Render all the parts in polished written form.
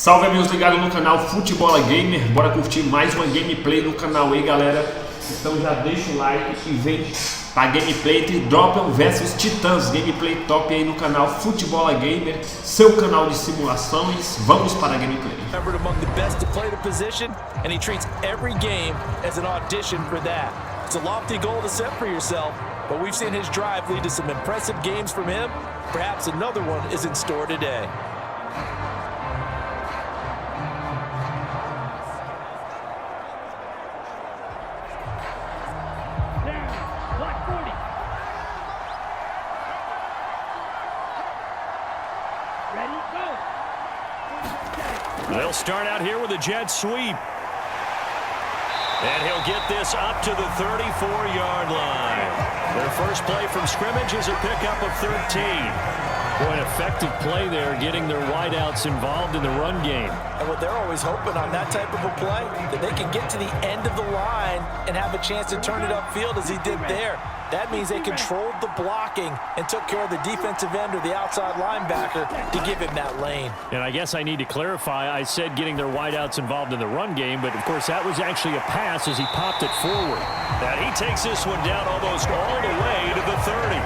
Salve amigos ligados no canal Futebola Gamer, bora curtir mais uma gameplay no canal aí galera. Então já deixa o like e vem pra gameplay entre Dolphins vs Titãs, gameplay top aí no canal Futebola Gamer, seu canal de simulações. Vamos para a gameplay. Among the best to play the position, and he treats every game as an audition for that. It's a lofty goal to set for yourself, but we've seen his drive lead to some impressive games from him. Perhaps another one is in store today. They'll start out here with a jet sweep. And he'll get this up to the 34-yard line. Their first play from scrimmage is a pickup of 13. Boy, an effective play there, getting their wideouts involved in the run game. And what they're always hoping on that type of a play, that they can get to the end of the line and have a chance to turn it upfield as he did there. That means they controlled the blocking and took care of the defensive end or the outside linebacker to give him that lane. And I guess I need to clarify, I said getting their wideouts involved in the run game, but of course that was actually a pass as he popped it forward. And he takes this one down almost all the way to the 30.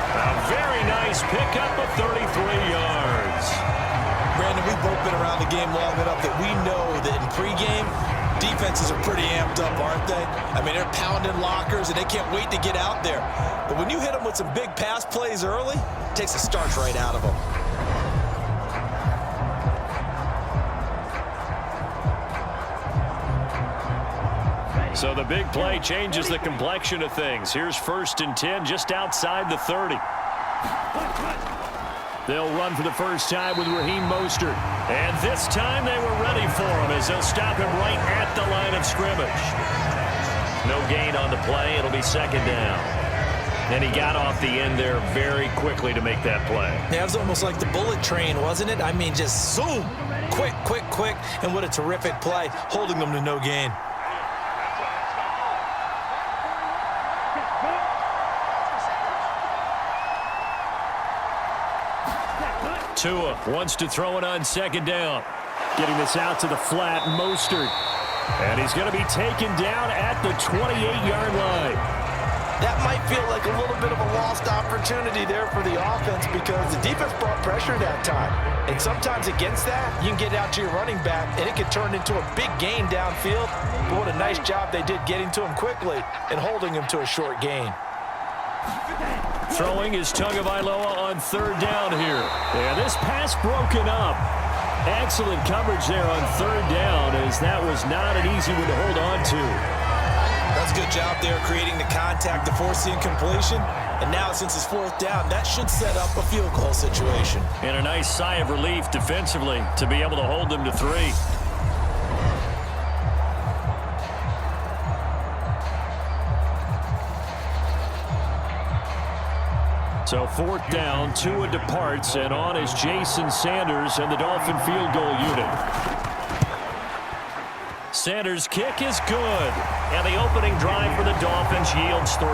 A very nice pickup of 33 yards. Brandon, we've both been around the game long enough that we know that in pregame, defenses are pretty amped up, aren't they? I mean, they're pounding lockers, and they can't wait to get out there. But when you hit them with some big pass plays early, it takes the starch right out of them. So the big play changes the complexion of things. Here's 1st and 10 just outside the 30. They'll run for the first time with Raheem Mostert. And this time they were ready for him as they'll stop him right at the line of scrimmage. No gain on the play. It'll be 2nd down. And he got off the end there very quickly to make that play. Yeah, it was almost like the bullet train, wasn't it? I mean, just zoom. Quick, quick, quick. And what a terrific play, holding them to no gain. Tua wants to throw it on 2nd down. Getting this out to the flat, Mostert. And he's going to be taken down at the 28-yard line. That might feel like a little bit of a lost opportunity there for the offense because the defense brought pressure that time. And sometimes against that, you can get out to your running back, and it can turn into a big gain downfield. But what a nice job they did getting to him quickly and holding him to a short gain. Throwing is Tagovailoa on 3rd down here. And this pass broken up. Excellent coverage there on 3rd down as that was not an easy one to hold on to. That's a good job there creating the contact to force the incompletion. And now since it's 4th down, that should set up a field goal situation. And a nice sigh of relief defensively to be able to hold them to 3. So 4th down, Tua departs, and on is Jason Sanders and the Dolphin field goal unit. Sanders' kick is good, and the opening drive for the Dolphins yields 3.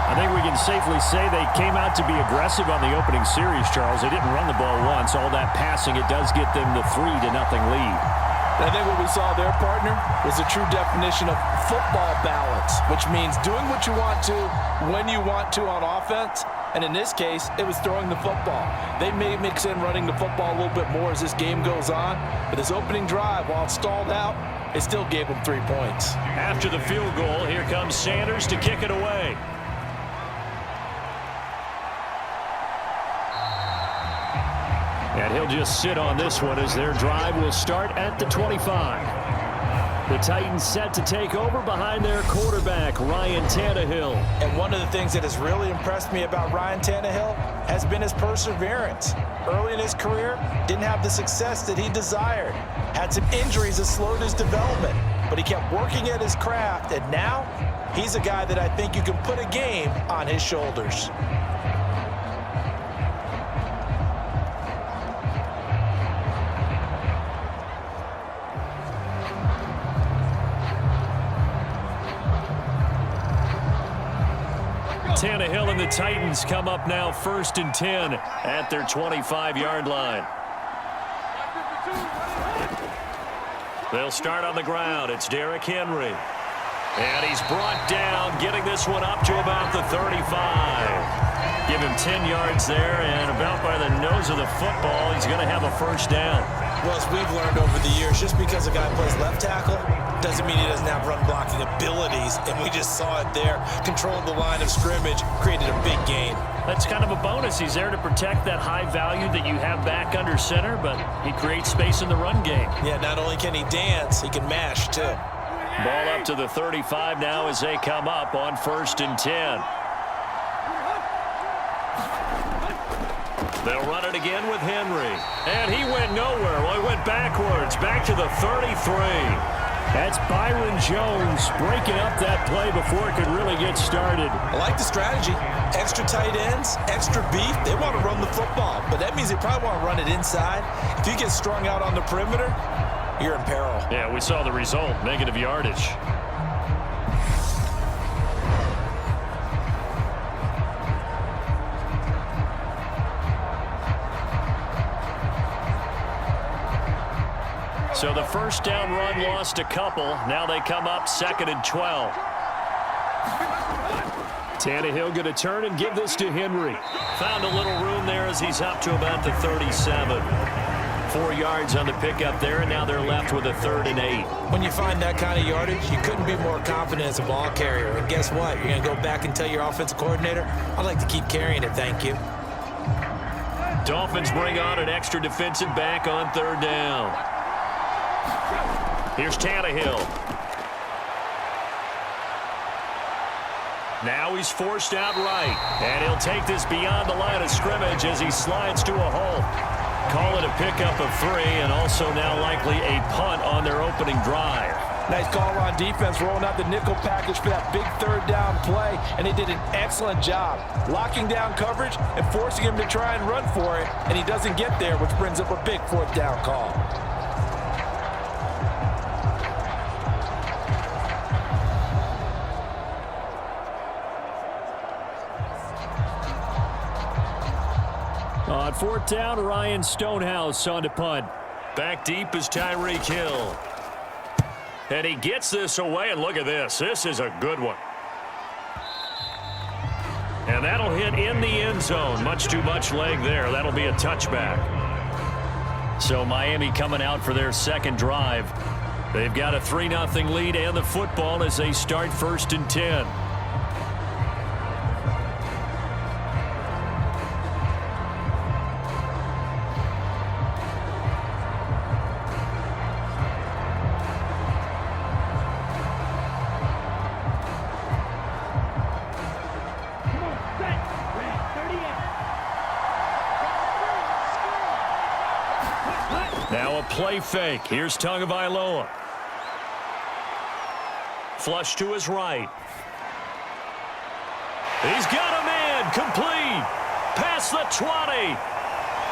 I think we can safely say they came out to be aggressive on the opening series, Charles. They didn't run the ball once. All that passing, it does get them the 3-0 lead. I think what we saw there, partner, was a true definition of football balance, which means doing what you want to, when you want to on offense. And in this case, it was throwing the football. They may mix in running the football a little bit more as this game goes on, but this opening drive, while it stalled out, it still gave them 3 points. After the field goal, here comes Sanders to kick it away. And he'll just sit on this one as their drive will start at the 25. The Titans set to take over behind their quarterback, Ryan Tannehill. And one of the things that has really impressed me about Ryan Tannehill has been his perseverance. Early in his career, didn't have the success that he desired. Had some injuries that slowed his development, but he kept working at his craft, and now he's a guy that I think you can put a game on his shoulders. Tannehill and the Titans come up now 1st and 10 at their 25-yard line. They'll start on the ground. It's Derrick Henry. And he's brought down, getting this one up to about the 35. Give him 10 yards there, and about by the nose of the football, he's going to have a first down. Well, as we've learned over the years, just because a guy plays left tackle doesn't mean he doesn't have run-blocking abilities, and we just saw it there. Controlled the line of scrimmage, created a big gain. That's kind of a bonus. He's there to protect that high value that you have back under center, but he creates space in the run game. Yeah, not only can he dance, he can mash, too. Ball up to the 35 now as they come up on 1st and 10. They'll run it again with Henry. And he went nowhere. Well, he went backwards, back to the 33. That's Byron Jones breaking up that play before it could really get started. I like the strategy. Extra tight ends, extra beef. They want to run the football, but that means they probably want to run it inside. If you get strung out on the perimeter, you're in peril. Yeah, we saw the result, negative yardage. So the first down run lost a couple. Now they come up 2nd and 12. Tannehill going to turn and give this to Henry. Found a little room there as he's up to about the 37. 4 yards on the pickup there, and now they're left with a 3rd and 8. When you find that kind of yardage, you couldn't be more confident as a ball carrier. And guess what? You're going to go back and tell your offensive coordinator, I'd like to keep carrying it, thank you. Dolphins bring on an extra defensive back on 3rd down. Here's Tannehill. Now he's forced out right, and he'll take this beyond the line of scrimmage as he slides to a hole. Call it a pickup of 3, and also now likely a punt on their opening drive. Nice call on defense, rolling out the nickel package for that big 3rd down play, and they did an excellent job locking down coverage and forcing him to try and run for it, and he doesn't get there, which brings up a big 4th down call. On 4th down, Ryan Stonehouse on to punt. Back deep is Tyreek Hill. And he gets this away, and look at this. This is a good one. And that'll hit in the end zone. Much too much leg there. That'll be a touchback. So Miami coming out for their 2nd drive. They've got a 3-0 lead and the football as they start 1st and 10. Now a play fake. Here's Tagovailoa. Flush to his right. He's got a man. Complete. Past the 20.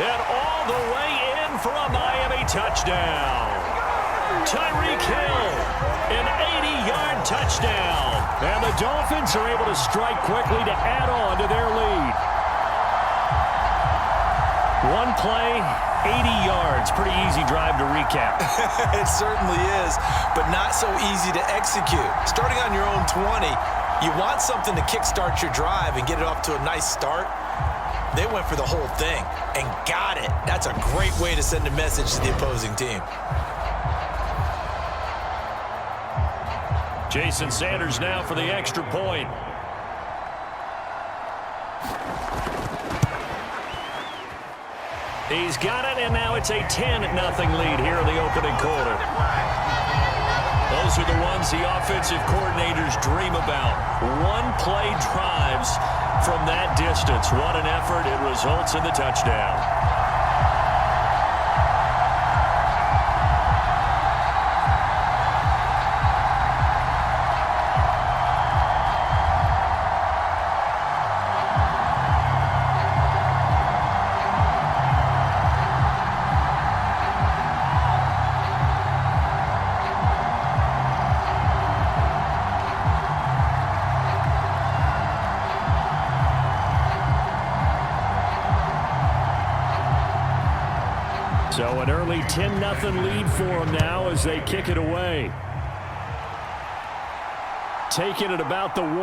And all the way in for a Miami touchdown. Tyreek Hill. An 80-yard touchdown. And the Dolphins are able to strike quickly to add on to their lead. One play, 80 yards. Pretty easy drive to recap. It certainly is, but not so easy to execute. Starting on your own 20, you want something to kickstart your drive and get it off to a nice start. They went for the whole thing and got it. That's a great way to send a message to the opposing team. Jason Sanders now for the extra point. He's got it, and now it's a 10-0 lead here in the opening quarter. Those are the ones the offensive coordinators dream about. One-play drives from that distance. What an effort. It results in the touchdown. So an early 10-0 lead for them now as they kick it away. Taking it about the 1.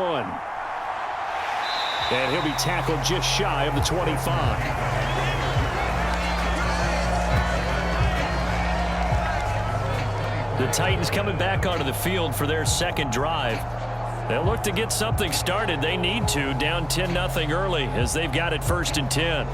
And he'll be tackled just shy of the 25. The Titans coming back onto the field for their second drive. They'll look to get something started. They need to, down 10-0 early as they've got it 1st and 10.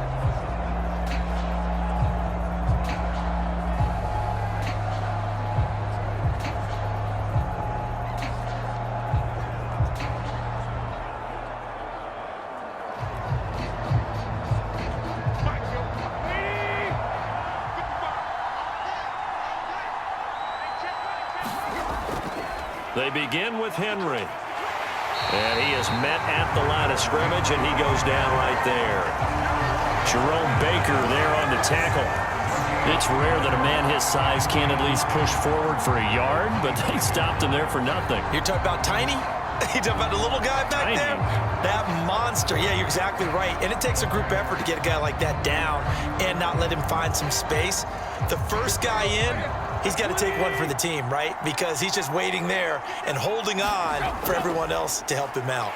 They begin with Henry. And he is met at the line of scrimmage, and he goes down right there. Jerome Baker there on the tackle. It's rare that a man his size can't at least push forward for a yard, but they stopped him there for nothing. You're talking about tiny? You're talking about the little guy back Tiny. there? That monster. Yeah, you're exactly right. And it takes a group effort to get a guy like that down and not let him find some space. The first guy in, he's got to take one for the team, right? Because he's just waiting there and holding on for everyone else to help him out.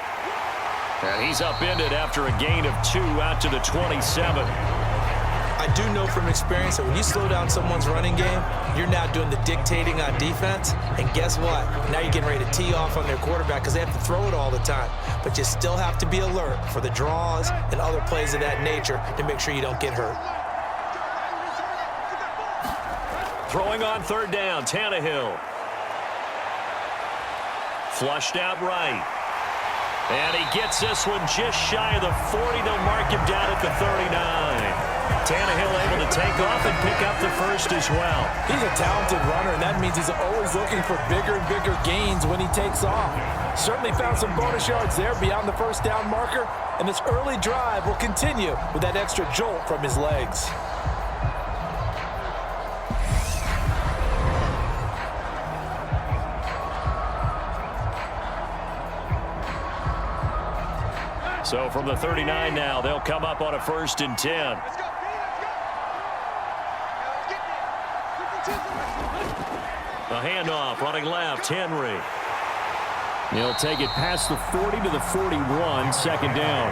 And he's upended after a gain of 2 out to the 27. I do know from experience that when you slow down someone's running game, you're now doing the dictating on defense. And guess what? Now you're getting ready to tee off on their quarterback because they have to throw it all the time. But you still have to be alert for the draws and other plays of that nature to make sure you don't get hurt. Throwing on 3rd down, Tannehill. Flushed out right. And he gets this one just shy of the 40. They'll mark him down at the 39. Tannehill able to take off and pick up the 1st as well. He's a talented runner, and that means he's always looking for bigger and bigger gains when he takes off. Certainly found some bonus yards there beyond the 1st down marker, and this early drive will continue with that extra jolt from his legs. So from the 39 now, they'll come up on a 1st and 10. A handoff, running left, Henry. He'll take it past the 40 to the 41, 2nd down.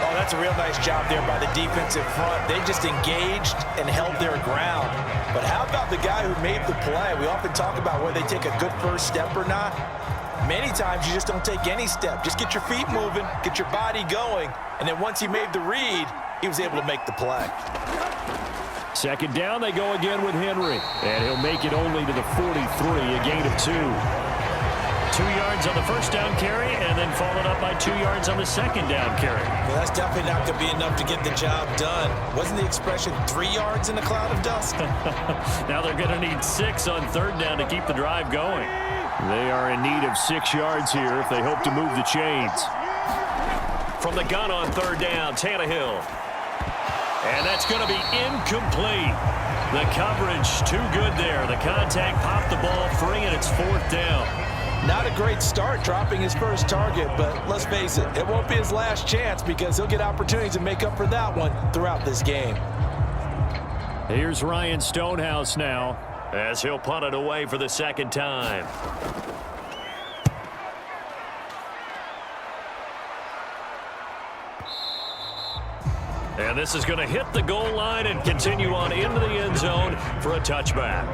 Oh, that's a real nice job there by the defensive front. They just engaged and held their ground. But how about the guy who made the play? We often talk about whether they take a good first step or not. Many times you just don't take any step. Just get your feet moving, get your body going, and then once he made the read, he was able to make the play. 2nd down, they go again with Henry. And he'll make it only to the 43, a gain of 2. 2 yards on the 1st down carry, and then followed up by 2 yards on the 2nd down carry. Well, that's definitely not going to be enough to get the job done. Wasn't the expression 3 yards in a cloud of dust? Now they're going to need 6 on 3rd down to keep the drive going. They are in need of 6 yards here if they hope to move the chains. From the gun on 3rd down, Tannehill. And that's going to be incomplete. The coverage too good there. The contact popped the ball free, and it's 4th down. Not a great start dropping his first target, but let's face it, it won't be his last chance because he'll get opportunities to make up for that one throughout this game. Here's Ryan Stonehouse now as he'll punt it away for the 2nd time. And this is going to hit the goal line and continue on into the end zone for a touchback.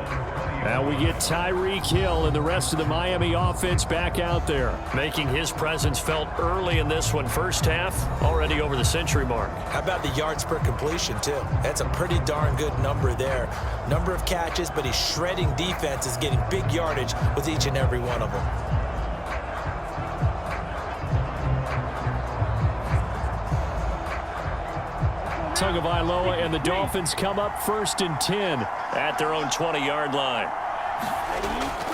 Now we get Tyreek Hill and the rest of the Miami offense back out there, making his presence felt early in this one. First half, already over the century mark. How about the yards per completion, too? That's a pretty darn good number there. Number of catches, but he's shredding defenses, getting big yardage with each and every one of them. Tagovailoa and the Dolphins come up 1st and 10 at their own 20-yard line.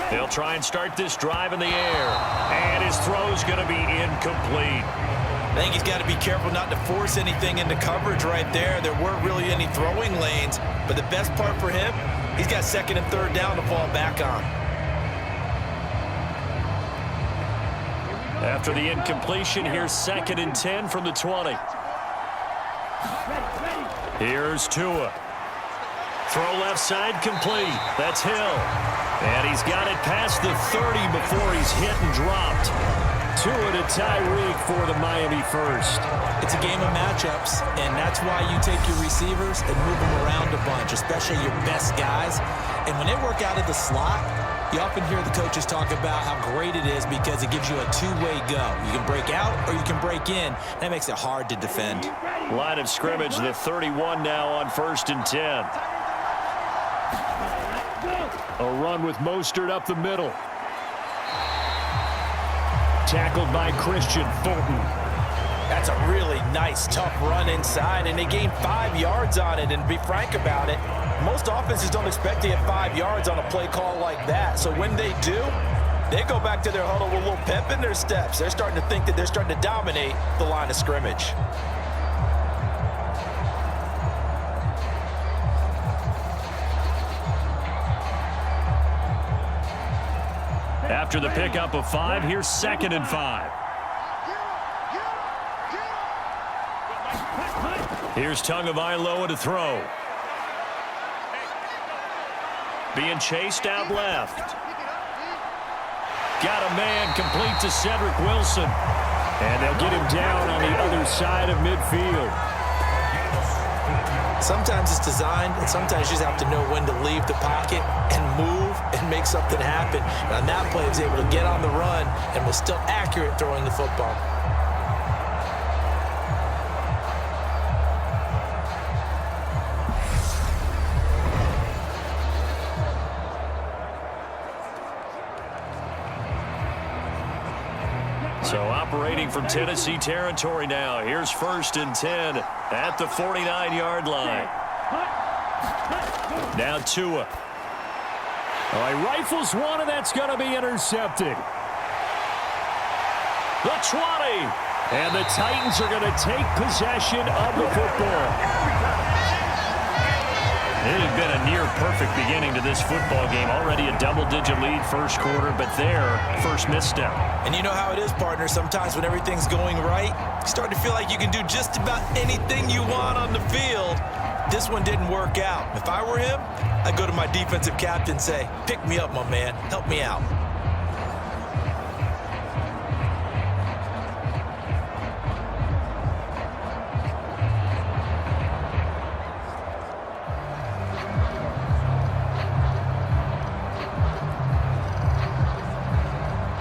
They'll try and start this drive in the air, and his throw's going to be incomplete. I think he's got to be careful not to force anything into coverage right there. There weren't really any throwing lanes, but the best part for him, he's got 2nd and 3rd down to fall back on. After the incompletion, here's 2nd and 10 from the 20. Here's Tua. Throw left side complete. That's Hill. And he's got it past the 30 before he's hit and dropped. Two and a Tyreek for the Miami first. It's a game of matchups, and that's why you take your receivers and move them around a bunch, especially your best guys. And when they work out of the slot, you often hear the coaches talk about how great it is because it gives you a two-way go. You can break out or you can break in. That makes it hard to defend. Line of scrimmage, the 31 now on 1st and 10. A run with Mostert up the middle. Tackled by Christian Fulton. That's a really nice, tough run inside, and they gained 5 yards on it. And to be frank about it, most offenses don't expect to get 5 yards on a play call like that. So when they do, they go back to their huddle with a little pep in their steps. They're starting to think that they're starting to dominate the line of scrimmage. After the pickup of 5, here's 2nd and 5. Here's Tagovailoa to throw. Being chased out left. Got a man complete to Cedric Wilson. And they'll get him down on the other side of midfield. Sometimes it's designed, and sometimes you just have to know when to leave the pocket and move and make something happen. And on that play, he was able to get on the run and was still accurate throwing the football. So operating from Tennessee territory now. Here's 1st and 10 at the 49-yard line. Now Tua. Oh, he rifles one, and that's going to be intercepted. The 20. And the Titans are going to take possession of the football. It had been a near-perfect beginning to this football game. Already a double-digit lead first quarter, but their first misstep. And you know how it is, partner. Sometimes when everything's going right, you start to feel like you can do just about anything you want on the field. This one didn't work out. If I were him, I'd go to my defensive captain and say, pick me up, my man. Help me out.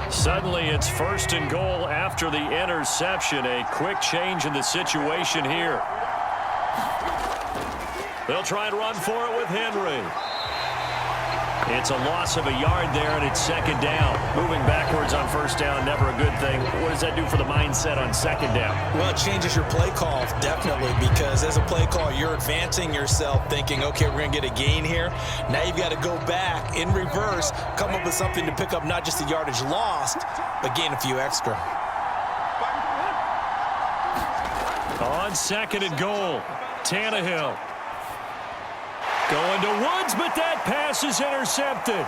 Suddenly, it's 1st and goal after the interception. A quick change in the situation here. They'll try and run for it with Henry. It's a loss of a yard there, and it's 2nd down. Moving backwards on 1st down, never a good thing. What does that do for the mindset on 2nd down? Well, it changes your play call, definitely, because as a play call, you're advancing yourself thinking, okay, we're going to get a gain here. Now you've got to go back in reverse, come up with something to pick up not just the yardage lost, but gain a few extra. On 2nd and goal, Tannehill. Going to Woods, but that pass is intercepted.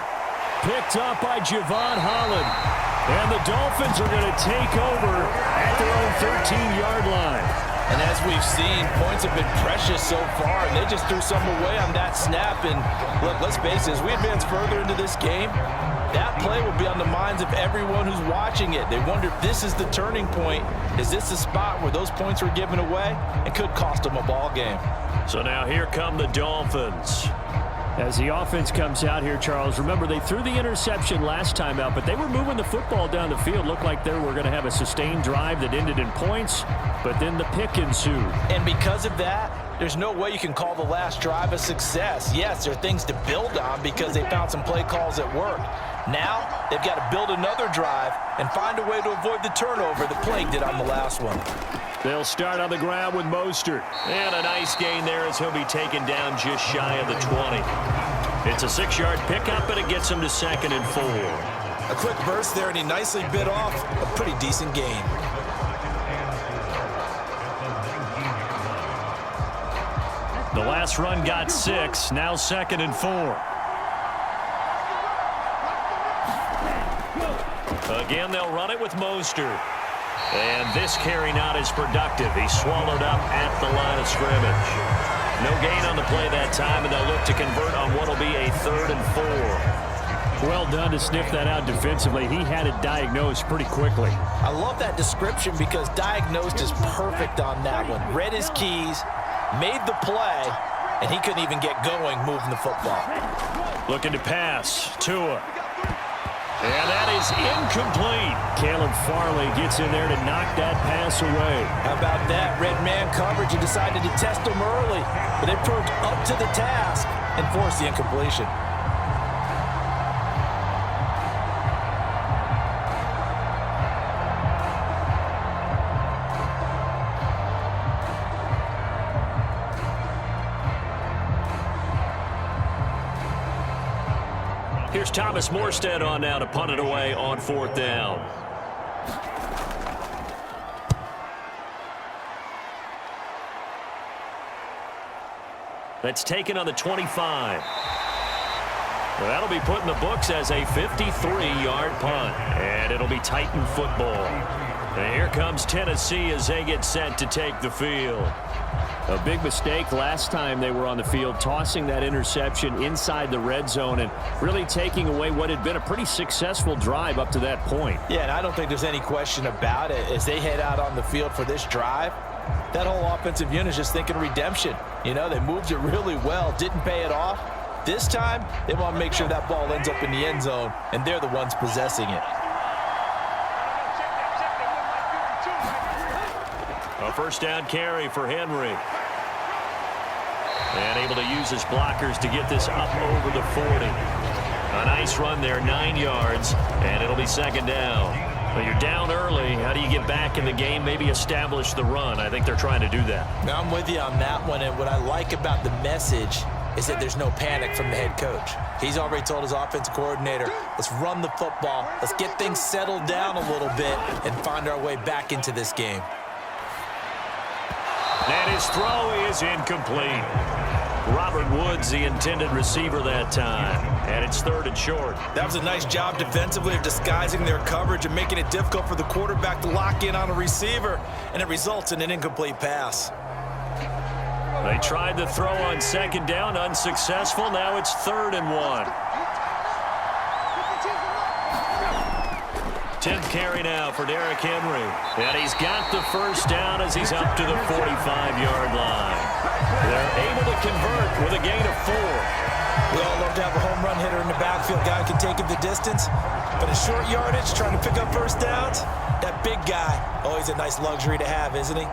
Picked up by Javon Holland. And the Dolphins are going to take over at their own 13-yard line. And as we've seen, points have been precious so far, and they just threw some away on that snap. And look, let's face it, as we advance further into this game, that play will be on the minds of everyone who's watching it. They wonder if this is the turning point. Is this the spot where those points were given away? It could cost them a ball game. So now here come the Dolphins. As the offense comes out here, Charles, remember they threw the interception last time out, but they were moving the football down the field. Looked like they were going to have a sustained drive that ended in points, but then the pick ensued. And because of that, there's no way you can call the last drive a success. Yes, there are things to build on because they found some play calls that work. Now, they've got to build another drive and find a way to avoid the turnover that plagued it on the last one. They'll start on the ground with Mostert. And a nice gain there as he'll be taken down just shy of the 20. It's a 6-yard pickup, and it gets him to 2nd and 4. A quick burst there, and he nicely bit off a pretty decent gain. The last run got 6, now 2nd and 4. Again, they'll run it with Mostert. And this carry not as productive. He's swallowed up at the line of scrimmage. No gain on the play that time, and they'll look to convert on what will be a 3rd and 4. Well done to sniff that out defensively. He had it diagnosed pretty quickly. I love that description because diagnosed is perfect on that one. Read his keys, made the play, and he couldn't even get going moving the football. Looking to pass. Tua. And that is incomplete. Caleb Farley gets in there to knock that pass away. How about that? Red man coverage and decided to test him early. But they proved up to the task and forced the incompletion. Here's Thomas Morstead on now to punt it away on 4th down. That's taken on the 25. Well, that'll be put in the books as a 53-yard punt. And it'll be Titan football. And here comes Tennessee as they get set to take the field. A big mistake last time they were on the field, tossing that interception inside the red zone and really taking away what had been a pretty successful drive up to that point. Yeah, and I don't think there's any question about it. As they head out on the field for this drive, that whole offensive unit is just thinking redemption. You know, they moved it really well, didn't pay it off. This time, they want to make sure that ball ends up in the end zone, and they're the ones possessing it. A 1st down carry for Henry. And able to use his blockers to get this up over the 40. A nice run there, 9 yards, and it'll be 2nd down. But you're down early. How do you get back in the game, maybe establish the run? I think they're trying to do that. Now, I'm with you on that one, and what I like about the message is that there's no panic from the head coach. He's already told his offensive coordinator, let's run the football, let's get things settled down a little bit and find our way back into this game. And his throw is incomplete. Robert Woods, the intended receiver that time. And it's 3rd and short. That was a nice job defensively of disguising their coverage and making it difficult for the quarterback to lock in on a receiver. And it results in an incomplete pass. They tried the throw on 2nd down, unsuccessful. Now it's 3rd and 1. 10th carry now for Derrick Henry. And he's got the 1st down as he's up to the 45-yard line. They're able to convert with a gain of 4. We all love to have a home run hitter in the backfield. Guy who can take it the distance. But in short yardage, trying to pick up 1st downs, that big guy, always a nice luxury to have, isn't he?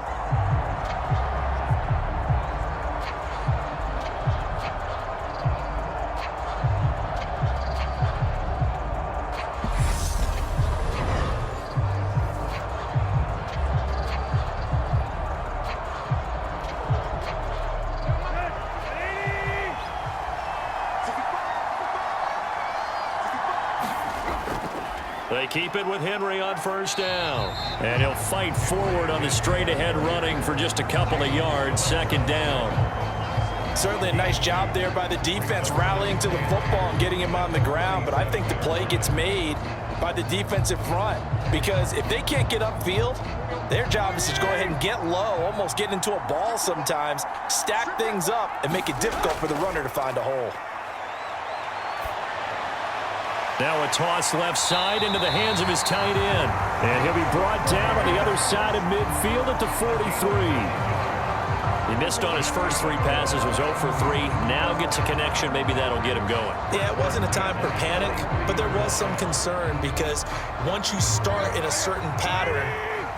They keep it with Henry on 1st down. And he'll fight forward on the straight-ahead running for just a couple of yards. 2nd down. Certainly a nice job there by the defense rallying to the football and getting him on the ground. But I think the play gets made by the defensive front. Because if they can't get upfield, their job is to go ahead and get low, almost get into a ball sometimes, stack things up, and make it difficult for the runner to find a hole. Now a toss left side into the hands of his tight end. And he'll be brought down on the other side of midfield at the 43. He missed on his first 3 passes, was 0 for 3. Now gets a connection. Maybe that'll get him going. Yeah, it wasn't a time for panic, but there was some concern because once you start in a certain pattern,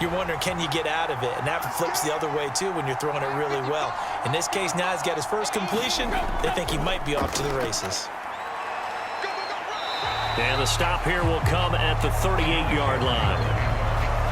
you're wondering, can you get out of it? And that flips the other way, too, when you're throwing it really well. In this case, now he's got his first completion. They think he might be off to the races. And the stop here will come at the 38-yard line.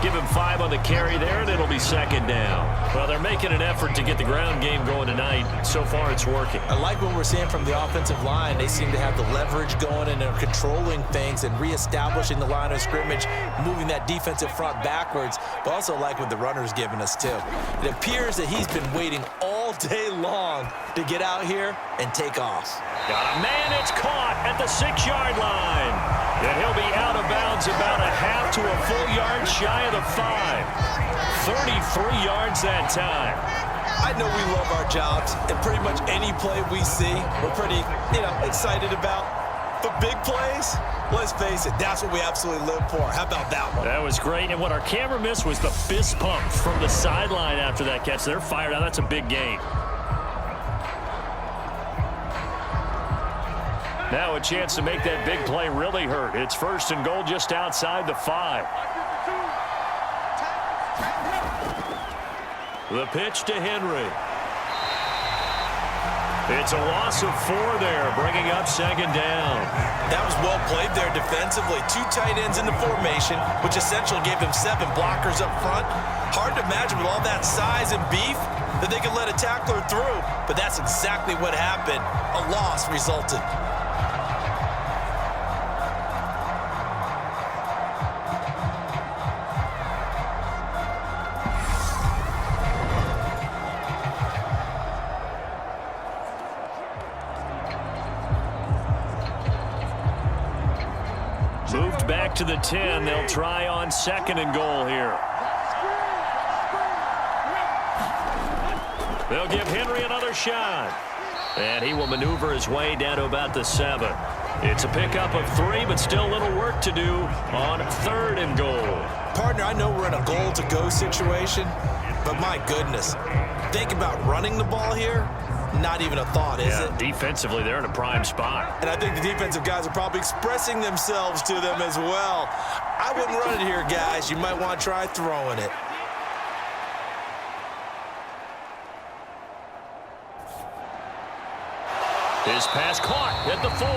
Give him 5 on the carry there, and it'll be 2nd down. Well, they're making an effort to get the ground game going tonight. So far, it's working. I like what we're seeing from the offensive line. They seem to have the leverage going and are controlling things and reestablishing the line of scrimmage, moving that defensive front backwards, but also like what the runner's giving us, too. It appears that he's been waiting all day long to get out here and take off. Got a man that's caught at the 6-yard line. And he'll be out of bounds about a half to a full yard shy of the 5. 33 yards that time. I know we love our jobs, and pretty much any play we see, we're pretty, excited about. But big plays, let's face it, that's what we absolutely live for. How about that one? That was great, and what our camera missed was the fist pump from the sideline after that catch. They're fired out. That's a big gain. Now a chance to make that big play really hurt. It's 1st and goal just outside the 5. The pitch to Henry. It's a loss of 4 there, bringing up 2nd down. That was well played there defensively. 2 tight ends in the formation, which essentially gave them 7 blockers up front. Hard to imagine with all that size and beef that they could let a tackler through, but that's exactly what happened. A loss resulted. Moved back to the 10. They'll try on 2nd and goal here. They'll give Henry another shot. And he will maneuver his way down to about the 7. It's a pickup of 3, but still a little work to do on 3rd and goal. Partner, I know we're in a goal-to-go situation, but my goodness, think about running the ball here. Not even a thought, is it? Defensively, they're in a prime spot. And I think the defensive guys are probably expressing themselves to them as well. I wouldn't run it here, guys. You might want to try throwing it. His pass caught at the 4.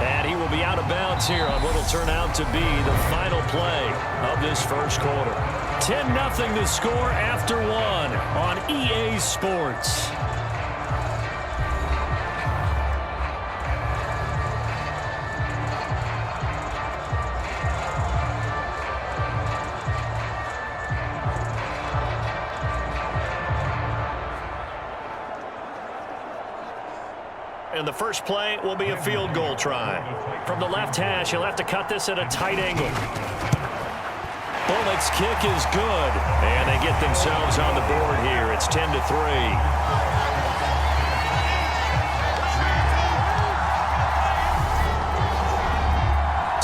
And he will be out of bounds here on what will turn out to be the final play of this 1st quarter. 10-0 the score after 1 on EA Sports. And the first play will be a field goal try. From the left hash, he'll have to cut this at a tight angle. Bullock's kick is good. And they get themselves on the board here. It's 10-3.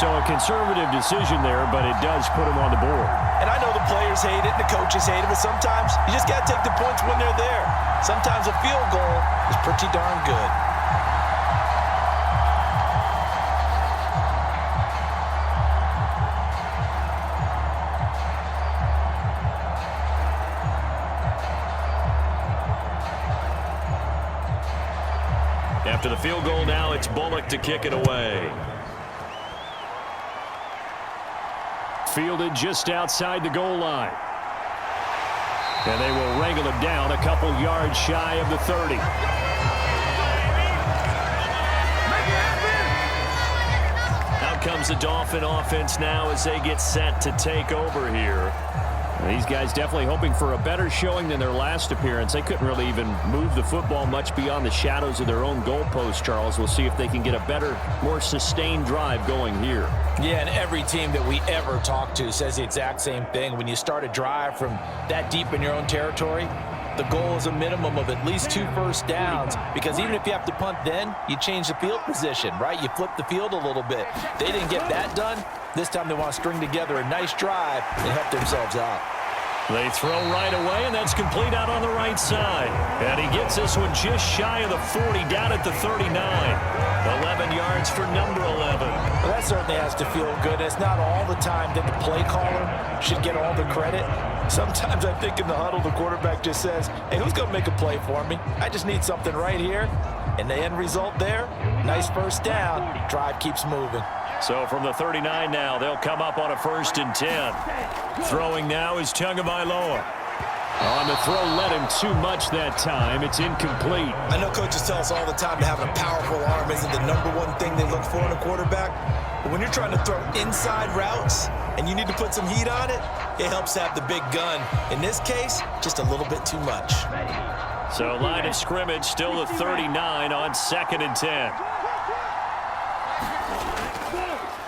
So a conservative decision there, but it does put him on the board. And I know the players hate it and the coaches hate it, but sometimes you just got to take the points when they're there. Sometimes a field goal is pretty darn good. After the field goal now, it's Bullock to kick it away. Fielded just outside the goal line. And they will wrangle him down a couple yards shy of the 30. Out comes the Dolphin offense now as they get set to take over here. These guys definitely hoping for a better showing than their last appearance. They couldn't really even move the football much beyond the shadows of their own goalpost, Charles. We'll see if they can get a better, more sustained drive going here. Yeah, and every team that we ever talk to says the exact same thing. When you start a drive from that deep in your own territory, the goal is a minimum of at least 2 first downs, because even if you have to punt then, you change the field position, right? You flip the field a little bit. They didn't get that done. This time they want to string together a nice drive and help themselves out. They throw right away, and that's complete out on the right side. And he gets this one just shy of the 40, down at the 39. 11 yards for number 11. Well, that certainly has to feel good. It's not all the time that the play caller should get all the credit. Sometimes I think in the huddle, the quarterback just says, hey, who's going to make a play for me? I just need something right here. And the end result there, nice first down. Drive keeps moving. So from the 39 now, they'll come up on a 1st and 10. Throwing now is Tagovailoa. On the throw, led him too much that time. It's incomplete. I know coaches tell us all the time that having a powerful arm isn't the #1 thing they look for in a quarterback. But when you're trying to throw inside routes and you need to put some heat on it, it helps to have the big gun. In this case, just a little bit too much. So line of scrimmage still the 39 on 2nd and 10.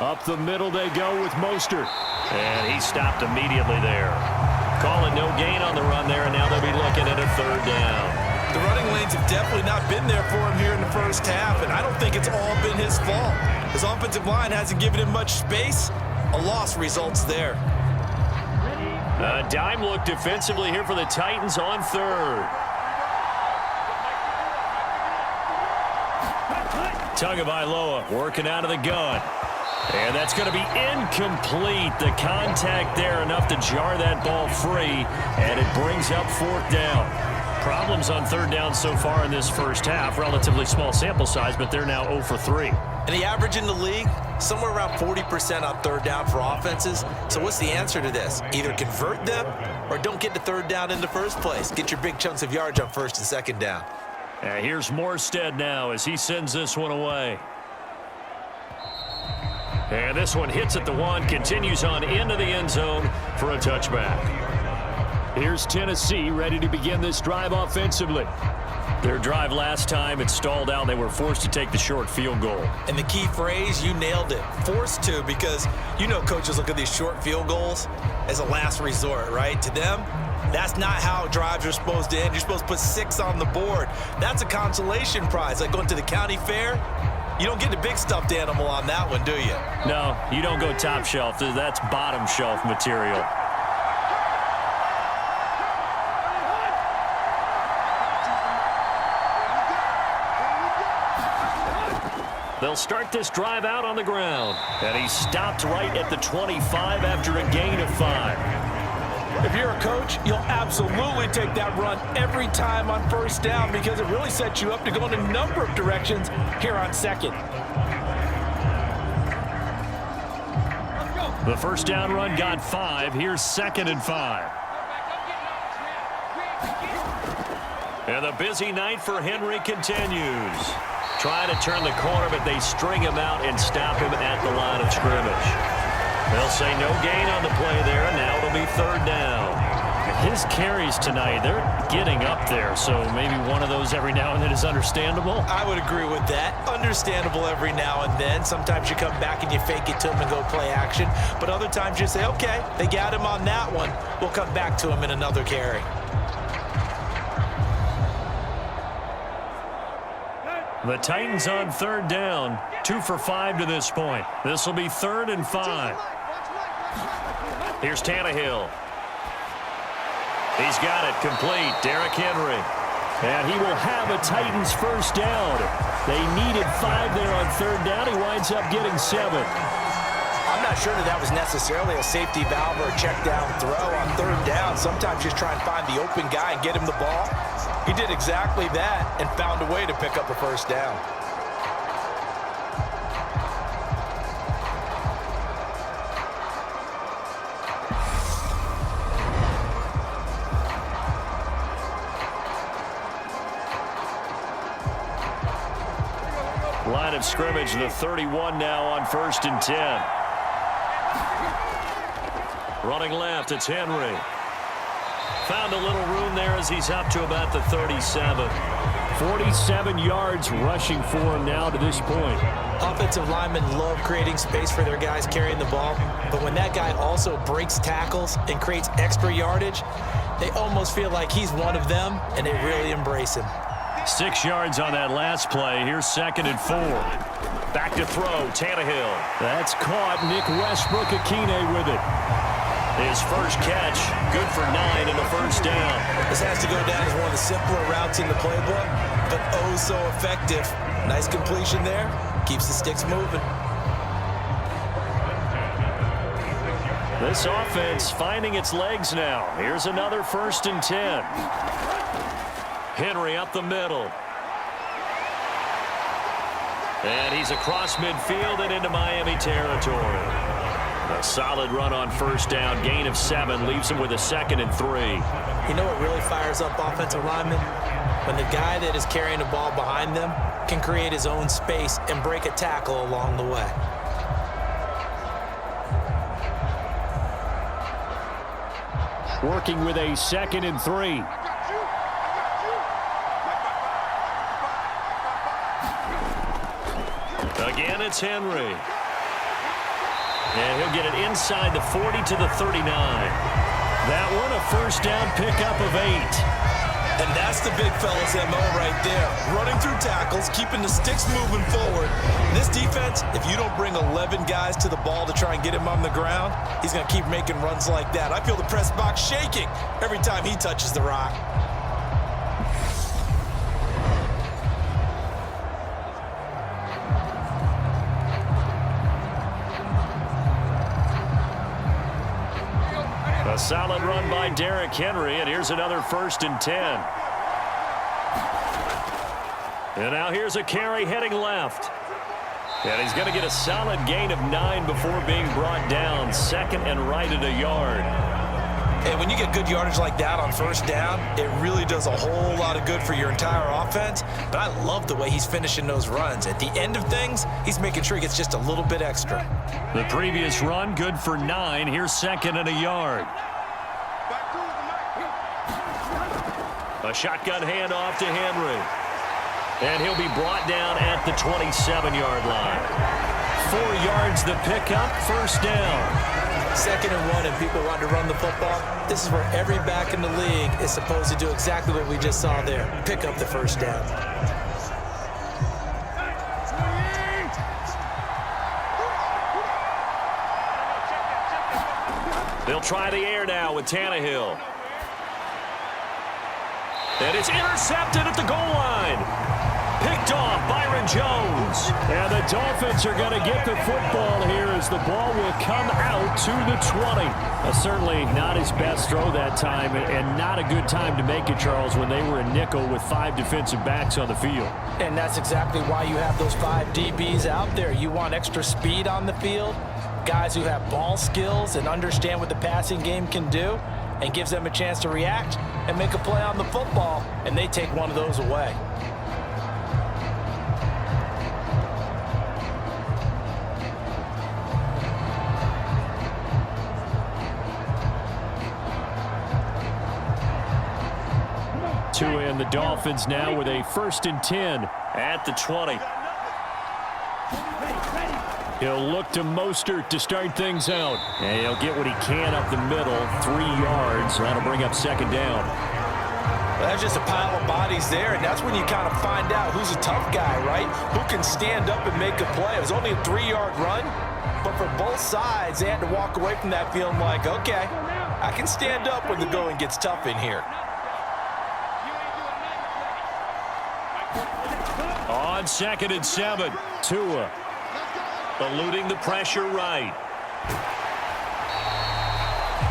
Up the middle they go with Mostert. And he stopped immediately there. call it no gain on the run there, and now they'll be looking at a 3rd down. The running lanes have definitely not been there for him here in the first half, and I don't think it's all been his fault. His offensive line hasn't given him much space. A loss results there. A dime look defensively here for the Titans on 3rd. Tagovailoa working out of the gun. And that's going to be incomplete. The contact there enough to jar that ball free, and it brings up 4th down. Problems on 3rd down so far in this first half. Relatively small sample size, but they're now 0 for 3. And the average in the league, somewhere around 40% on 3rd down for offenses. So what's the answer to this? Either convert them or don't get to 3rd down in the first place. Get your big chunks of yards on 1st and 2nd down. Here's Morstead now as he sends this one away. And this one hits at the 1, continues on into the end zone for a touchback. Here's Tennessee ready to begin this drive offensively. Their drive last time, it stalled out. They were forced to take the short field goal. And the key phrase, you nailed it. Forced to, because you know coaches look at these short field goals as a last resort, right? To them, that's not how drives are supposed to end. You're supposed to put 6 on the board. That's a consolation prize. Like going to the county fair, you don't get the big stuffed animal on that one, do you? No, you don't go top shelf. That's bottom shelf material. They'll start this drive out on the ground. And he stopped right at the 25 after a gain of 5. If you're a coach, you'll absolutely take that run every time on 1st down because it really sets you up to go in a number of directions here on 2nd. The 1st down run got 5. Here's 2nd and 5. And the busy night for Henry continues. Trying to turn the corner, but they string him out and stop him at the line of scrimmage. They'll say no gain on the play there, and now it'll be 3rd down. His carries tonight, they're getting up there, so maybe one of those every now and then is understandable. I would agree with that. Understandable every now and then. Sometimes you come back and you fake it to him and go play action, but other times you say, okay, they got him on that one. We'll come back to him in another carry. The Titans on 3rd down, 2 for 5 to this point. This will be 3rd and 5. Here's Tannehill. He's got it complete. Derrick Henry. And he will have a Titans 1st down. They needed 5 there on 3rd down. He winds up getting 7. I'm not sure that was necessarily a safety valve or a check down throw on 3rd down. Sometimes just try and find the open guy and get him the ball. He did exactly that and found a way to pick up a 1st down. Line of scrimmage, the 31 now on 1st and 10. Running left, it's Henry. Found a little room there as he's up to about the 37. 47 yards rushing for him now to this point. Offensive linemen love creating space for their guys carrying the ball, but when that guy also breaks tackles and creates extra yardage, they almost feel like he's one of them, and they really embrace him. 6 yards on that last play. Here's 2nd and 4. Back to throw, Tannehill. That's caught. Nick Westbrook-Akine with it. His first catch, good for 9 in the 1st down. This has to go down as one of the simpler routes in the playbook, but oh so effective. Nice completion there. Keeps the sticks moving. This offense finding its legs now. Here's another 1st and 10. Henry up the middle. And he's across midfield and into Miami territory. A solid run on 1st down. Gain of 7 leaves him with a 2nd and 3. You know what really fires up offensive linemen? When the guy that is carrying the ball behind them can create his own space and break a tackle along the way. Working with a 2nd and 3. Again, it's Henry. And he'll get it inside the 40 to the 39. That one a first down pickup of 8. And that's the big fella's MO right there. Running through tackles, keeping the sticks moving forward. This defense, if you don't bring 11 guys to the ball to try and get him on the ground, he's going to keep making runs like that. I feel the press box shaking every time he touches the rock. A solid run by Derrick Henry, and here's another 1st and 10. And now here's a carry heading left. And he's going to get a solid gain of 9 before being brought down. 2nd and right at a yard. And when you get good yardage like that on 1st down, it really does a whole lot of good for your entire offense. But I love the way he's finishing those runs. At the end of things, he's making sure he gets just a little bit extra. The previous run, good for 9. Here's 2nd and a yard. A shotgun handoff to Henry. And he'll be brought down at the 27-yard line. 4 yards the pickup, 1st down. 2nd and 1 and people want to run the football. This is where every back in the league is supposed to do exactly what we just saw there. Pick up the 1st down. They'll try the air now with Tannehill. And it's intercepted at the goal line. Picked off Byron Jones. And the Dolphins are going to get the football here as the ball will come out to the 20. Certainly not his best throw that time, and not a good time to make it, Charles, when they were in nickel with 5 defensive backs on the field. And that's exactly why you have those 5 DBs out there. You want extra speed on the field, guys who have ball skills and understand what the passing game can do, and gives them a chance to react and make a play on the football, and they take one of those away. Tua and the Dolphins now with a 1st and 10 at the 20. He'll look to Mostert to start things out. And he'll get what he can up the middle, 3 yards. That'll bring up 2nd down. Well, that's just a pile of bodies there, and that's when you kind of find out who's a tough guy, right? Who can stand up and make a play. It was only a 3-yard run, but for both sides, they had to walk away from that feeling like, okay, I can stand up when the going gets tough in here. On 2nd and 7, Tua eluding the pressure right.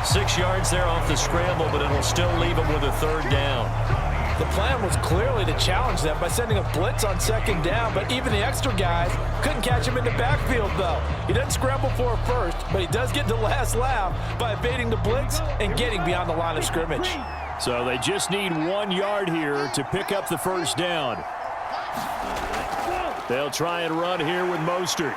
6 yards there off the scramble, but it'll still leave him with a 3rd down. The plan was clearly to challenge them by sending a blitz on 2nd down, but even the extra guys couldn't catch him in the backfield, though. He doesn't scramble for a first, but he does get the last laugh by evading the blitz and getting beyond the line of scrimmage. So they just need 1 yard here to pick up the 1st down. They'll try and run here with Mostert.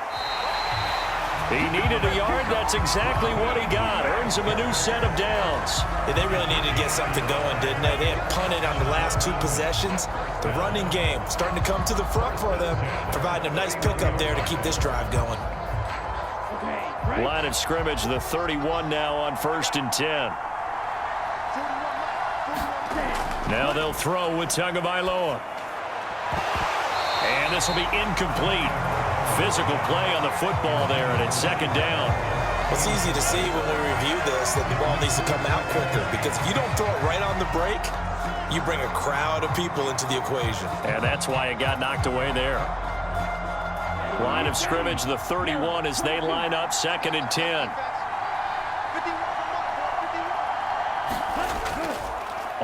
He needed a yard. That's exactly what he got. Earns him a new set of downs. Yeah, they really needed to get something going, didn't they? They had punted on the last 2 possessions. The running game starting to come to the front for them, providing a nice pickup there to keep this drive going. Line of scrimmage, the 31 now on 1st and 10. Now they'll throw with Tagovailoa. And this will be incomplete. Physical play on the football there, and it's 2nd down. It's easy to see when we review this that the ball needs to come out quicker, because if you don't throw it right on the break, you bring a crowd of people into the equation. And that's why it got knocked away there. Line of scrimmage, the 31 as they line up, 2nd and 10.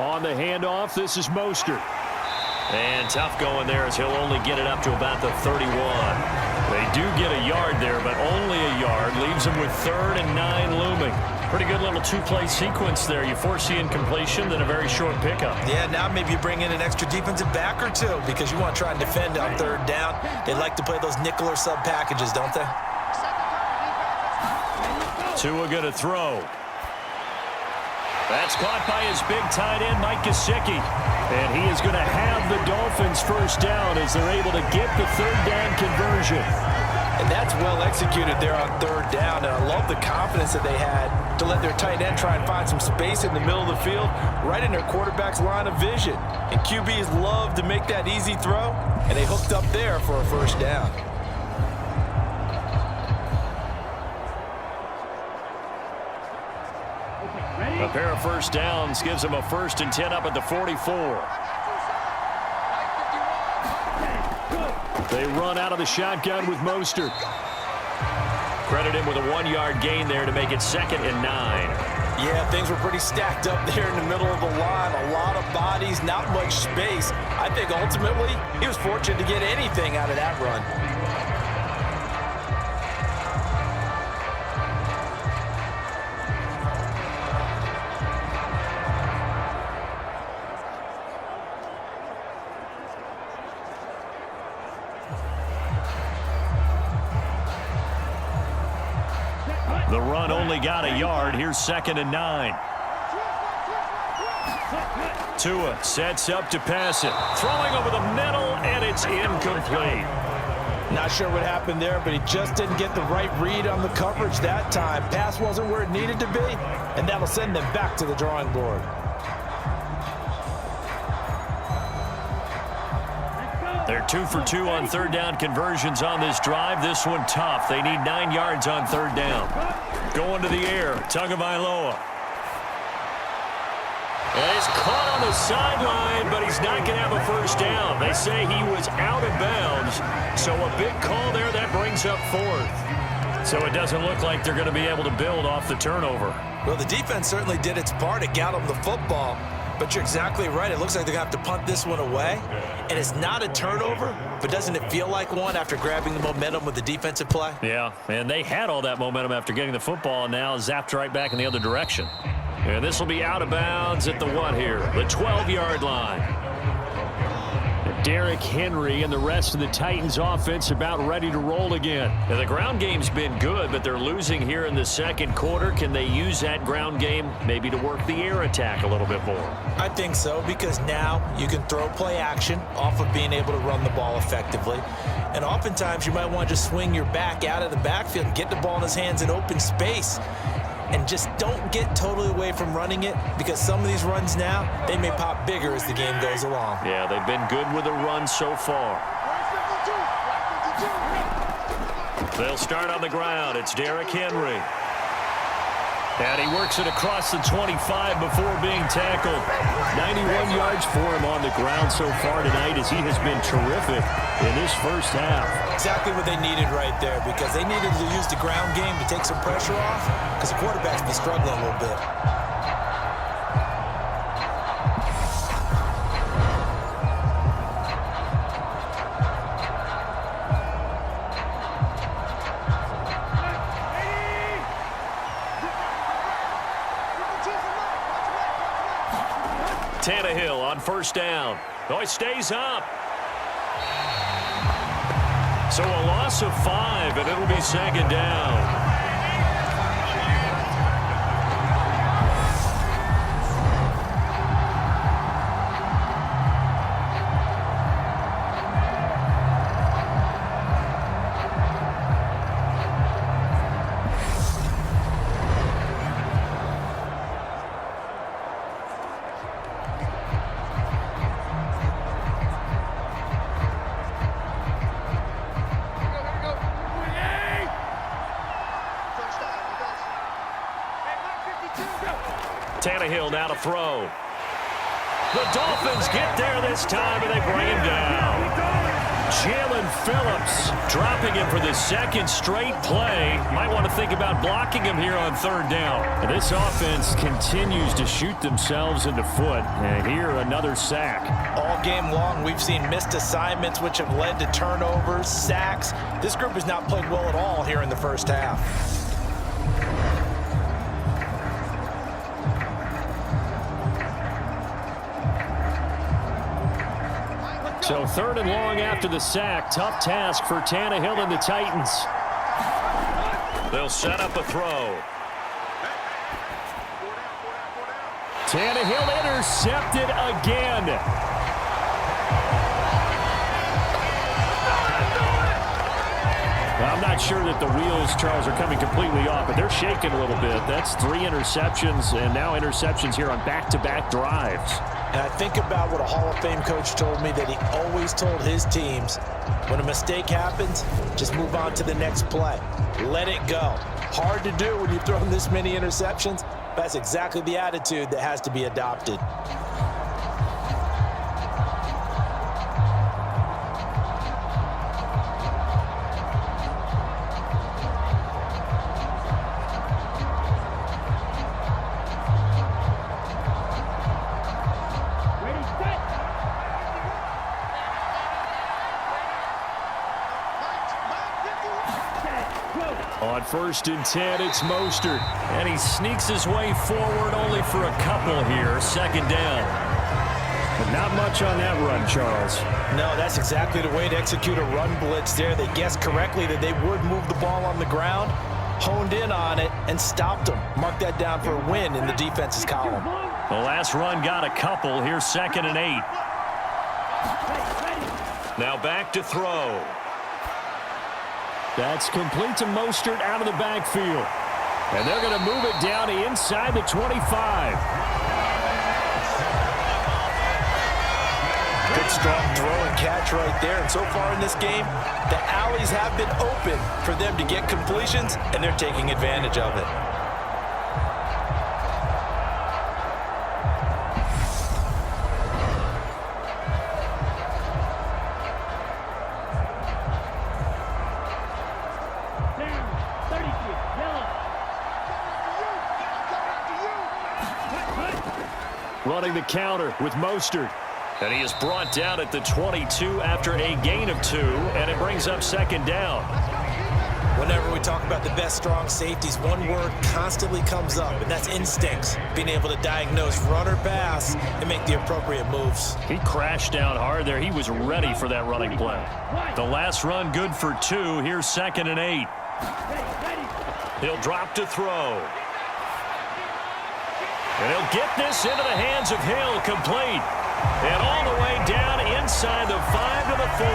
On the handoff, this is Mostert. And tough going there as he'll only get it up to about the 31. They do get a yard there, but only a yard. Leaves them with 3rd and 9 looming. Pretty good little 2-play sequence there. You force the incompletion, then a very short pickup. Yeah, now maybe you bring in an extra defensive back or 2 because you want to try and defend on 3rd down. They like to play those nickel or sub packages, don't they? Tua going to throw. That's caught by his big tight end, Mike Gesicki. And he is going to have the Dolphins 1st down as they're able to get the 3rd down conversion. And that's well executed there on third down. And I love the confidence that they had to let their tight end try and find some space in the middle of the field, right in their quarterback's line of vision. And QBs love to make that easy throw, and they hooked up there for a first down. A pair of first downs gives them a 1st and 10 up at the 44. They run out of the shotgun with Mostert. Credit him with a 1-yard gain there to make it 2nd and 9. Yeah, things were pretty stacked up there in the middle of the line. A lot of bodies, not much space. I think ultimately he was fortunate to get anything out of that run. The run only got a yard. Here's 2nd and 9. Tua sets up to pass it. Throwing over the middle, and it's incomplete. Not sure what happened there, but he just didn't get the right read on the coverage that time. Pass wasn't where it needed to be, and that'll send them back to the drawing board. They're 2 for 2 on third down conversions on this drive. This one tough. They need 9 yards on third down. Going to the air, Tagovailoa. And he's caught on the sideline, but he's not going to have a first down. They say he was out of bounds, so a big call there that brings up 4th. So it doesn't look like they're going to be able to build off the turnover. Well, the defense certainly did its part. It got them the football. But you're exactly right. It looks like they're going to have to punt this one away. And it's not a turnover, but doesn't it feel like one after grabbing the momentum with the defensive play? Yeah, and they had all that momentum after getting the football, and now zapped right back in the other direction. And this will be out of bounds at the what here? The 12-yard line. Derrick Henry and the rest of the Titans offense about ready to roll again. Now, the ground game's been good, but they're losing here in the second quarter. Can they use that ground game maybe to work the air attack a little bit more? I think so, because now you can throw play action off of being able to run the ball effectively. And oftentimes you might want to just swing your back out of the backfield and get the ball in his hands in open space. And just don't get totally away from running it, because some of these runs now, they may pop bigger as the game goes along. Yeah, they've been good with the run so far. They'll start on the ground. It's Derrick Henry. And he works it across the 25 before being tackled. 91 yards for him on the ground so far tonight, as he has been terrific in this first half. Exactly what they needed right there, because they needed to use the ground game to take some pressure off, because the quarterback's been struggling a little bit. Tannehill on first down. Oh, he stays up. So a loss of 5, and it'll be 2nd down. Tannehill now to throw. The Dolphins get there this time, and they bring him down. Jalen Phillips dropping him for the 2nd straight play. Might want to think about blocking him here on third down. And this offense continues to shoot themselves in the foot. And here, another sack. All game long, we've seen missed assignments, which have led to turnovers, sacks. This group has not played well at all here in the first half. So 3rd and long after the sack. Tough task for Tannehill and the Titans. They'll set up a throw. Tannehill intercepted again. I'm not not sure that the wheels, Charles, are coming completely off, but they're shaking a little bit. That's 3 interceptions, and now interceptions here on back-to-back drives. And I think about what a Hall of Fame coach told me, that he always told his teams, when a mistake happens, just move on to the next play. Let it go. Hard to do when you've thrown this many interceptions. That's exactly the attitude that has to be adopted. On 1st and 10, it's Mostert. And he sneaks his way forward only for a couple here. 2nd down. But not much on that run, Charles. No, that's exactly the way to execute a run blitz there. They guessed correctly that they would move the ball on the ground, honed in on it, and stopped them. Mark that down for a win in the defense's column. The last run got a couple. Here's 2nd and 8. Now back to throw. That's complete to Mostert out of the backfield. And they're going to move it down to inside the 25. Good strong throw and catch right there. And so far in this game, the alleys have been open for them to get completions, and they're taking advantage of it. Running the counter with Mostert. And he is brought down at the 22 after a gain of 2, and it brings up 2nd down. Whenever we talk about the best strong safeties, one word constantly comes up, and that's instincts. Being able to diagnose run or pass and make the appropriate moves. He crashed down hard there. He was ready for that running play. The last run good for 2. Here's 2nd and 8. He'll drop to throw. And he'll get this into the hands of Hill, complete. And all the way down inside the 5 to the 4.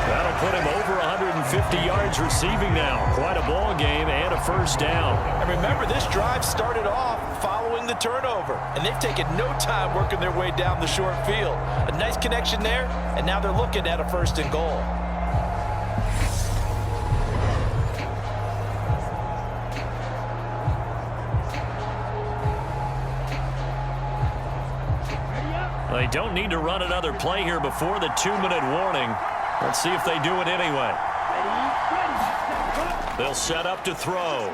That'll put him over 150 yards receiving now. Quite a ball game and a 1st down. And remember, this drive started off following the turnover. And they've taken no time working their way down the short field. A nice connection there, and now they're looking at a 1st and goal. They don't need to run another play here before the 2-minute warning. Let's see if they do it anyway. They'll set up to throw.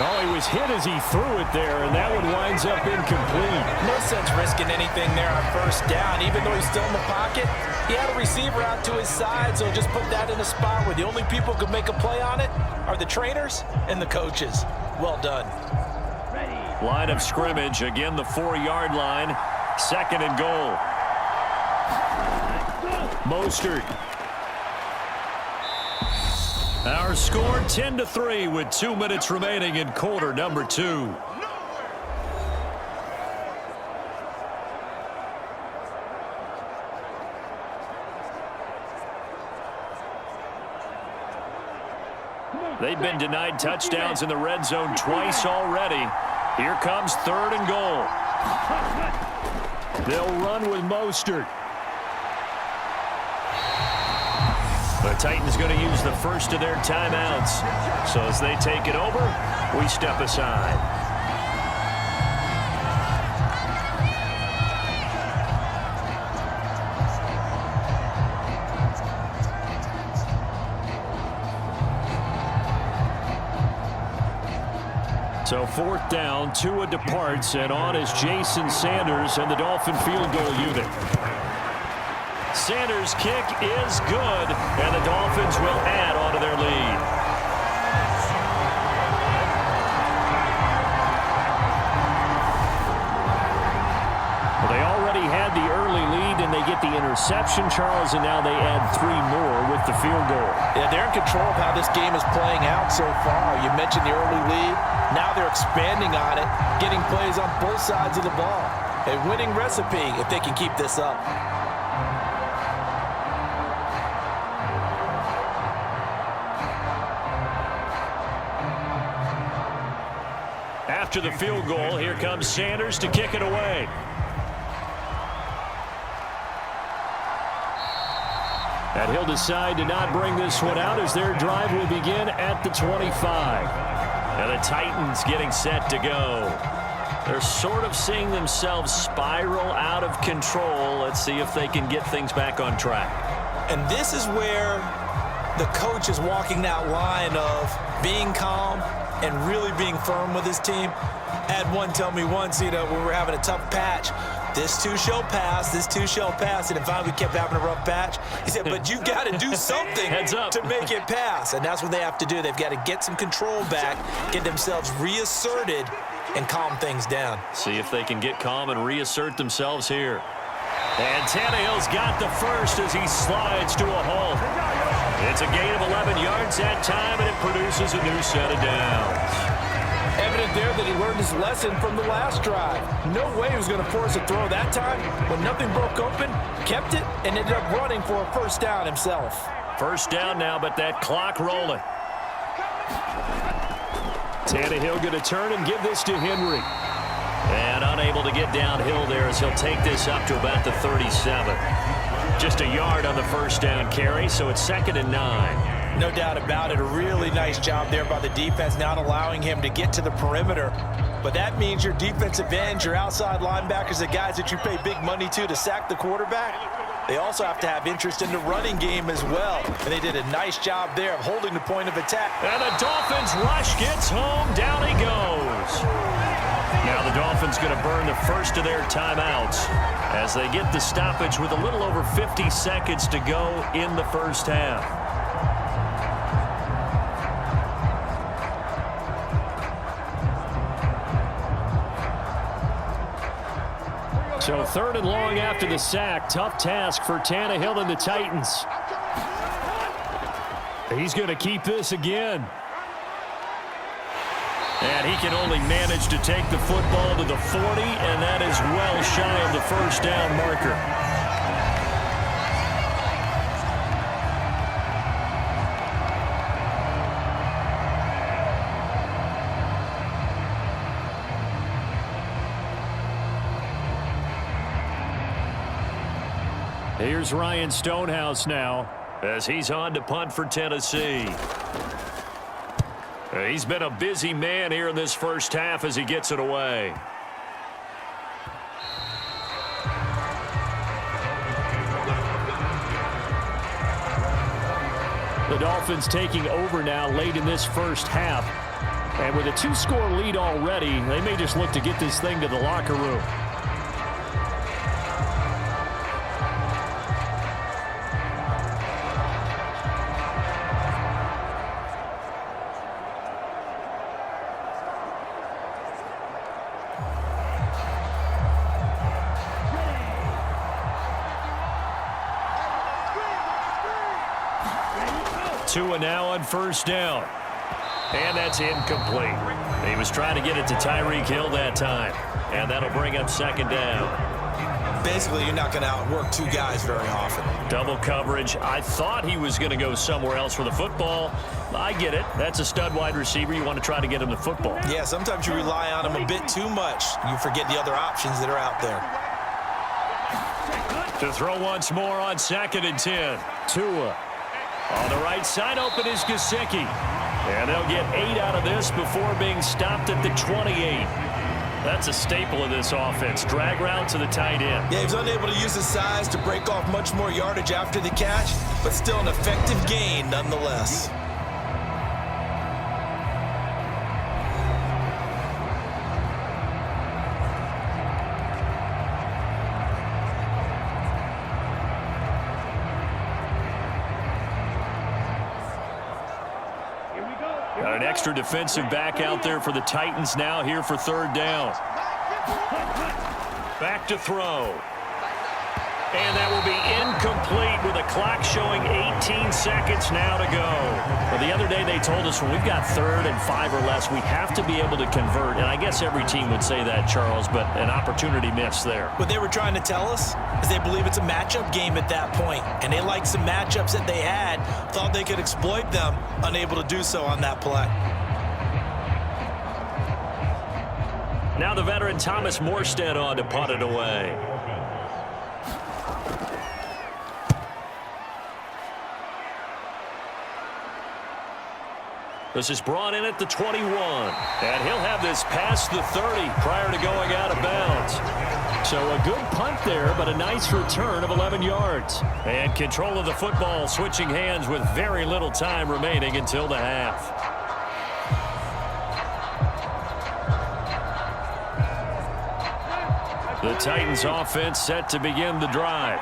Oh, he was hit as he threw it there, and that one winds up incomplete. No sense risking anything there on 1st down. Even though he's still in the pocket, he had a receiver out to his side, so just put that in a spot where the only people who could make a play on it are the trainers and the coaches. Well done. Line of scrimmage, again the 4-yard line. 2nd and goal. Mostert. Our score 10-3 with 2 minutes remaining in quarter number 2. They've been denied touchdowns in the red zone twice already. Here comes 3rd and goal. They'll run with Mostert. The Titans going to use the first of their timeouts. So as they take it over, we step aside. So 4th down, Tua departs, and on is Jason Sanders and the Dolphin field goal unit. Sanders' kick is good, and the Dolphins will add on to their lead. Well, they already had the early lead, and they get the interception, Charles, and now they add 3 more with the field goal. Yeah, they're in control of how this game is playing out so far. You mentioned the early lead. Now they're expanding on it, getting plays on both sides of the ball. A winning recipe if they can keep this up. after the field goal. Here comes Sanders to kick it away. And he'll decide to not bring this one out as their drive will begin at the 25. And the Titans getting set to go. They're sort of seeing themselves spiral out of control. Let's see if they can get things back on track. And this is where the coach is walking that line of being calm and really being firm with his team. I had one tell me once, when we were having a tough patch, this too shall pass, this too shall pass. And then finally we kept having a rough patch. He said, but you've got to do something to make it pass. And that's what they have to do. They've got to get some control back, get themselves reasserted, and calm things down. See if they can get calm and reassert themselves here. And Tannehill's got the first as he slides to a halt. It's a gain of 11 yards that time, and it produces a new set of downs. Evident there that he learned his lesson from the last drive. No way he was going to force a throw that time. When nothing broke open, kept it, and ended up running for a first down himself. First down now, but that clock rolling. Tannehill going to turn and give this to Henry. And unable to get downhill there as he'll take this up to about the 37. Just a yard on the first down carry, so it's 2nd and 9. No doubt about it. A really nice job there by the defense, not allowing him to get to the perimeter. But that means your defensive ends, your outside linebackers, the guys that you pay big money to sack the quarterback, they also have to have interest in the running game as well. And they did a nice job there of holding the point of attack. And the Dolphins rush gets home. Down he goes. Now the Dolphins going to burn the first of their timeouts as they get the stoppage with a little over 50 seconds to go in the first half. So 3rd and long after the sack. Tough task for Tannehill and the Titans. He's going to keep this again. And he can only manage to take the football to the 40, and that is well shy of the first down marker. Here's Ryan Stonehouse now as he's on to punt for Tennessee. He's been a busy man here in this first half as he gets it away. The Dolphins taking over now late in this first half. And with a 2-score lead already, they may just look to get this thing to the locker room. Tua now on first down. And that's incomplete. He was trying to get it to Tyreek Hill that time. And that'll bring up 2nd down. Basically, you're not going to outwork two guys very often. Double coverage. I thought he was going to go somewhere else for the football. I get it. That's a stud wide receiver. You want to try to get him the football. Yeah, sometimes you rely on him a bit too much. You forget the other options that are out there. To throw once more on 2nd and 10. Tua. On the right side, open is Gesicki. And they'll get 8 out of this before being stopped at the 28. That's a staple of this offense. Drag route to the tight end. Yeah, he was unable to use his size to break off much more yardage after the catch, but still an effective gain nonetheless. Got an extra defensive back out there for the Titans now here for 3rd down. Back to throw. And that will be incomplete with a clock showing 18 seconds now to go. Well, the other day they told us when we've got 3rd and 5 or less, we have to be able to convert. And I guess every team would say that, Charles, but an opportunity missed there. What they were trying to tell us is they believe it's a matchup game at that point. And they liked some matchups that they had, thought they could exploit them, unable to do so on that play. Now the veteran Thomas Morstead on to punt it away. This is brought in at the 21. And he'll have this past the 30 prior to going out of bounds. So a good punt there, but a nice return of 11 yards. And control of the football switching hands with very little time remaining until the half. The Titans offense set to begin the drive.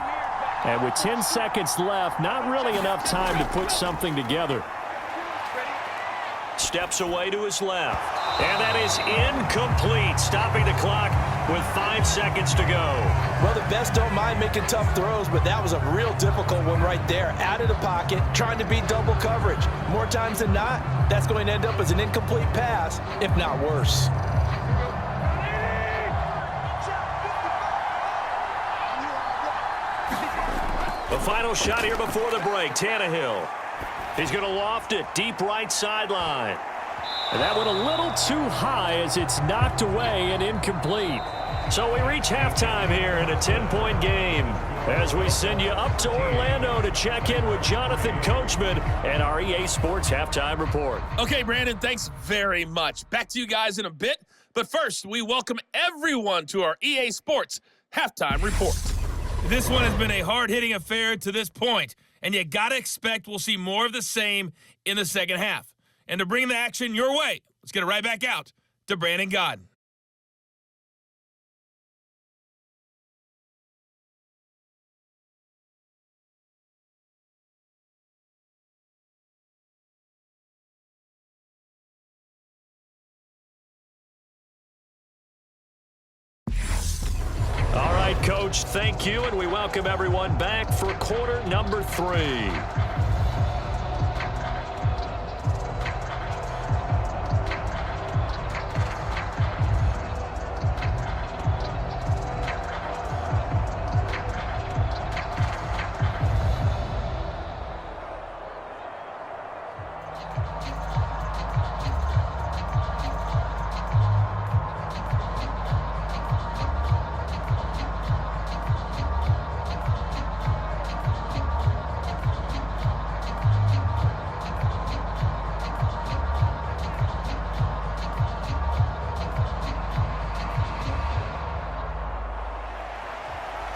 And with 10 seconds left, not really enough time to put something together. Steps away to his left. And that is incomplete, stopping the clock with 5 seconds to go. Well, the best don't mind making tough throws, but that was a real difficult one right there. Out of the pocket, trying to beat double coverage. More times than not, that's going to end up as an incomplete pass, if not worse. The final shot here before the break, Tannehill. He's going to loft it deep right sideline. And that went a little too high as it's knocked away and incomplete. So we reach halftime here in a 10-point game as we send you up to Orlando to check in with Jonathan Coachman and our EA Sports Halftime Report. Okay, Brandon, thanks very much. Back to you guys in a bit. But first, we welcome everyone to our EA Sports Halftime Report. This one has been a hard-hitting affair to this point, and you got to expect we'll see more of the same in the second half. And to bring the action your way, let's get it right back out to Brandon Godden. All right, Coach, thank you, and we welcome everyone back for quarter number 3.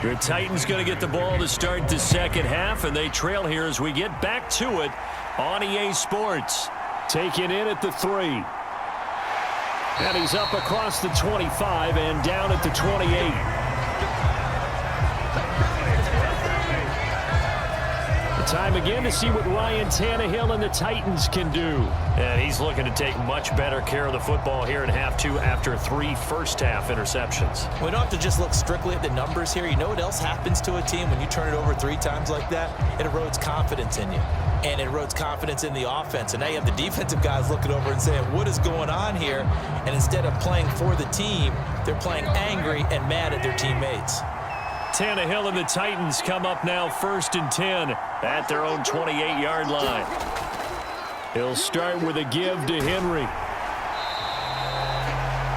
The Titans going to get the ball to start the second half, and they trail here as we get back to it on EA Sports. Taken in at the 3. And he's up across the 25 and down at the 28. Time again to see what Ryan Tannehill and the Titans can do. And he's looking to take much better care of the football here in half 2 after 3 first-half interceptions. We don't have to just look strictly at the numbers here. You know what else happens to a team when you turn it over 3 times like that? It erodes confidence in you. And it erodes confidence in the offense. And now you have the defensive guys looking over and saying, what is going on here? And instead of playing for the team, they're playing angry and mad at their teammates. Tannehill and the Titans come up now 1st and 10 at their own 28-yard line. He'll start with a give to Henry.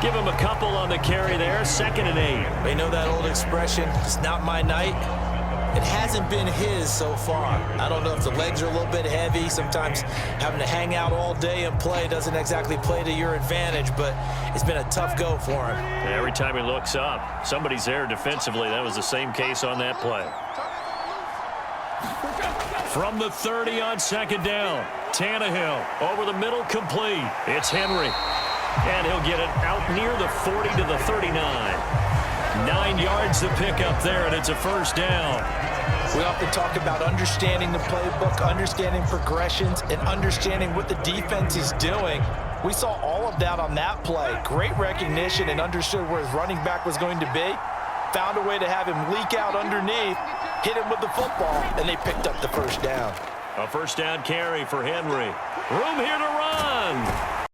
Give him a couple on the carry there, 2nd and 8. They know that old expression, it's not my night. It hasn't been his so far. I don't know if the legs are a little bit heavy. Sometimes having to hang out all day and play doesn't exactly play to your advantage, but it's been a tough go for him. Every time he looks up, somebody's there defensively. That was the same case on that play. From the 30 on 2nd down, Tannehill over the middle, complete. It's Henry, and he'll get it out near the 40 to the 39. 9 yards to pick up there, and it's a 1st down. We often talk about understanding the playbook, understanding progressions, and understanding what the defense is doing. We saw all of that on that play. Great recognition and understood where his running back was going to be. Found a way to have him leak out underneath, hit him with the football, and they picked up the 1st down. A 1st down carry for Henry. Room here to run.